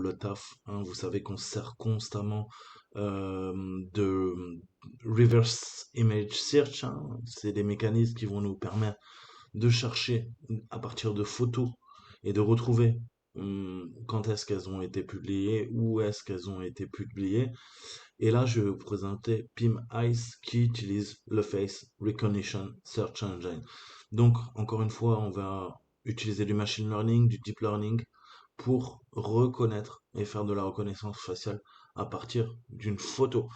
le taf, hein. Vous savez qu'on sert constamment de reverse image search, hein. C'est des mécanismes qui vont nous permettre de chercher à partir de photos et de retrouver quand est-ce qu'elles ont été publiées, où est-ce qu'elles ont été publiées. Et là, je vais vous présenter PimEyes qui utilise le Face Recognition Search Engine. Donc, encore une fois, on va utiliser du machine learning, du deep learning pour reconnaître et faire de la reconnaissance faciale à partir d'une photo.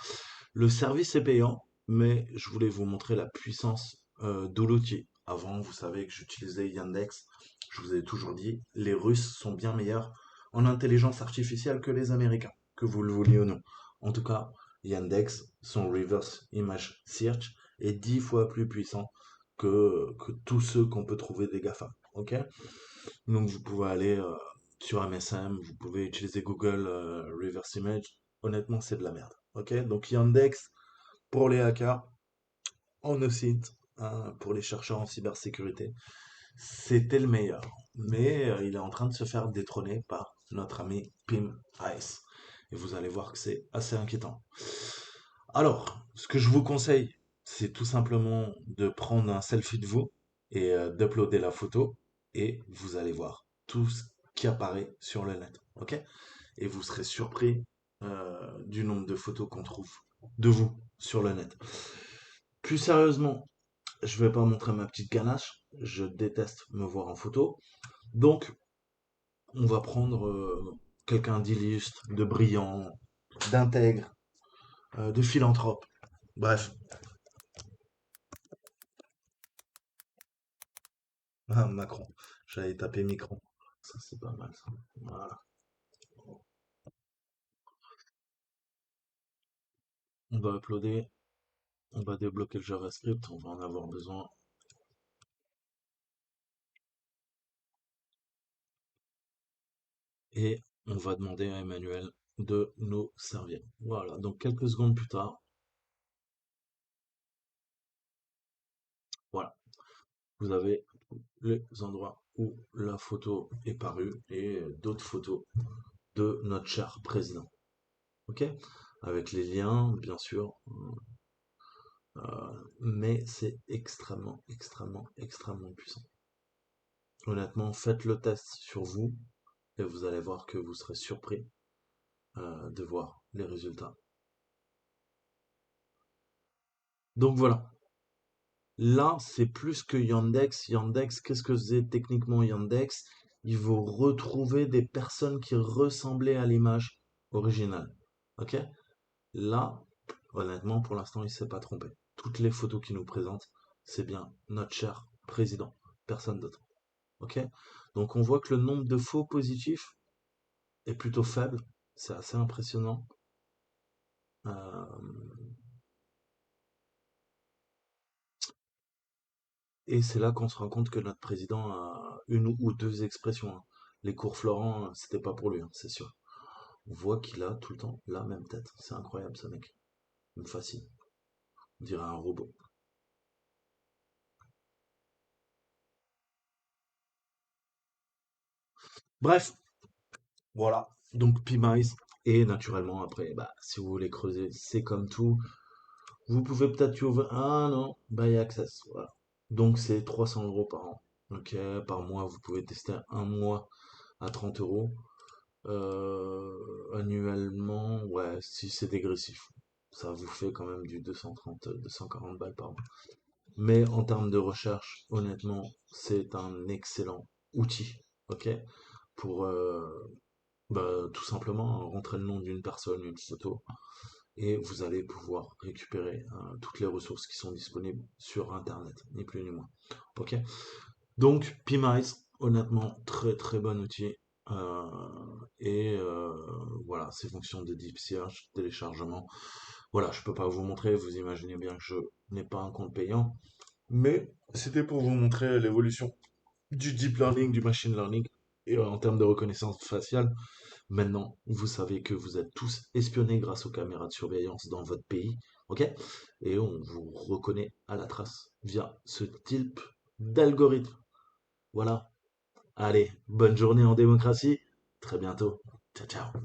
Le service est payant, mais je voulais vous montrer la puissance de l'outil. Avant, vous savez que j'utilisais Yandex. Je vous ai toujours dit, les Russes sont bien meilleurs en intelligence artificielle que les Américains, que vous le vouliez ou non. En tout cas, Yandex, son reverse image search, est 10 fois plus puissant que tous ceux qu'on peut trouver des GAFA. Ok? Donc vous pouvez aller sur MSM, vous pouvez utiliser Google Reverse Image. Honnêtement, c'est de la merde. Ok? Donc Yandex pour les hackers, Honocite hein, pour les chercheurs en cybersécurité, c'était le meilleur. Mais il est en train de se faire détrôner par notre ami Pim Ice. Et vous allez voir que c'est assez inquiétant. Alors, ce que je vous conseille, c'est tout simplement de prendre un selfie de vous et d'uploader la photo et vous allez voir tout ce qui apparaît sur le net. Ok? Et vous serez surpris du nombre de photos qu'on trouve de vous sur le net. Plus sérieusement, je vais pas montrer ma petite ganache. Je déteste me voir en photo. Donc, on va prendre quelqu'un d'illustre, de brillant, d'intègre, de philanthrope. Bref, ah, Macron. J'allais taper Micron. Ça, c'est pas mal, ça. Voilà. On va uploader, on va débloquer le JavaScript, on va en avoir besoin. Et on va demander à Emmanuel de nous servir. Voilà, donc quelques secondes plus tard, voilà, vous avez les endroits où la photo est parue et d'autres photos de notre cher président. Ok? Avec les liens, bien sûr, mais c'est extrêmement, extrêmement, extrêmement puissant. Honnêtement, faites le test sur vous et vous allez voir que vous serez surpris de voir les résultats. Donc voilà. Là, c'est plus que Yandex. Yandex, qu'est-ce que c'est techniquement Yandex? Il veut retrouver des personnes qui ressemblaient à l'image originale. Ok? Là, honnêtement, pour l'instant, il s'est pas trompé. Toutes les photos qu'il nous présente, c'est bien notre cher président, personne d'autre. Ok? Donc on voit que le nombre de faux positifs est plutôt faible. C'est assez impressionnant. Euh, et c'est là qu'on se rend compte que notre président a une ou deux expressions, hein. Les cours Florent, c'était pas pour lui, hein, c'est sûr. On voit qu'il a tout le temps la même tête. C'est incroyable, ce mec. Il me fascine. On dirait un robot. Bref, voilà. Donc P-Mice. Et naturellement, après, bah, si vous voulez creuser, c'est comme tout. Vous pouvez peut-être ouvrir. Ah non, buy access. Voilà. Donc c'est 300 euros par an. Ok, par mois, vous pouvez tester un mois à 30 euros. Annuellement, ouais, si c'est dégressif, ça vous fait quand même du 230, 240 balles par mois. Mais en termes de recherche, honnêtement, c'est un excellent outil, ok, pour bah, tout simplement rentrer le nom d'une personne, une photo, et vous allez pouvoir récupérer toutes les ressources qui sont disponibles sur Internet, ni plus ni moins. Ok? Donc, PMICE, honnêtement, très très bon outil. Et voilà, ces fonctions de deep search, téléchargement. Voilà, je peux pas vous montrer, vous imaginez bien que je n'ai pas un compte payant. Mais c'était pour vous montrer l'évolution du deep learning, du machine learning. Et en termes de reconnaissance faciale, maintenant, vous savez que vous êtes tous espionnés grâce aux caméras de surveillance dans votre pays, ok? Et on vous reconnaît à la trace via ce type d'algorithme. Voilà. Allez, bonne journée en démocratie. Très bientôt. Ciao, ciao.